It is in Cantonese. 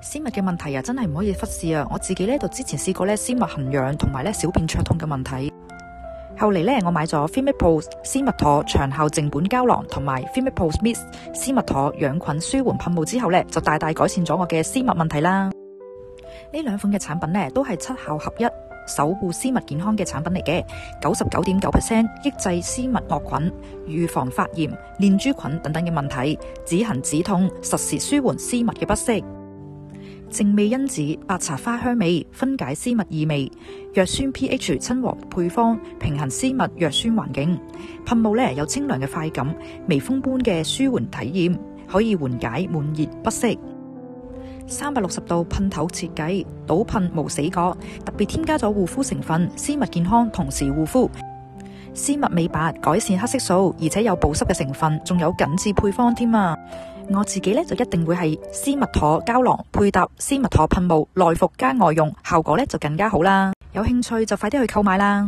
絲襪嘅問題啊，真係唔可以忽視啊！我自己呢就之前試過呢絲襪痕癢同埋呢小便灼痛嘅問題，後嚟呢我買咗 Finipost 絲襪妥長效淨苯膠囊同埋 Finipost Mist 絲襪妥養菌舒緩噴霧之後呢，就大大改善咗我嘅絲襪問題啦。呢兩款嘅產品呢都係七效合一，守護絲襪健康嘅產品嚟嘅，99.9% 抑制絲襪惡菌，預防發炎、念珠菌等等嘅問題，止痕止痛，實時舒緩絲襪嘅不適。正味因子、白茶花香味，分解絲襪異味，弱酸 pH 親和配方，平衡絲襪弱酸環境。噴霧呢有清涼嘅快感，微風般嘅舒緩體驗，可以緩解悶熱不適。360度噴頭設計，倒噴無死角，特別添加咗護膚成分，絲襪健康同時護膚。絲襪美白，改善黑色素，而且有保濕嘅成分，仲有緊緻配方添啊！我自己呢就一定會係絲襪妥膠囊配搭絲襪妥噴霧，內服加外用，效果呢就更加好啦。有興趣就快啲去購買啦！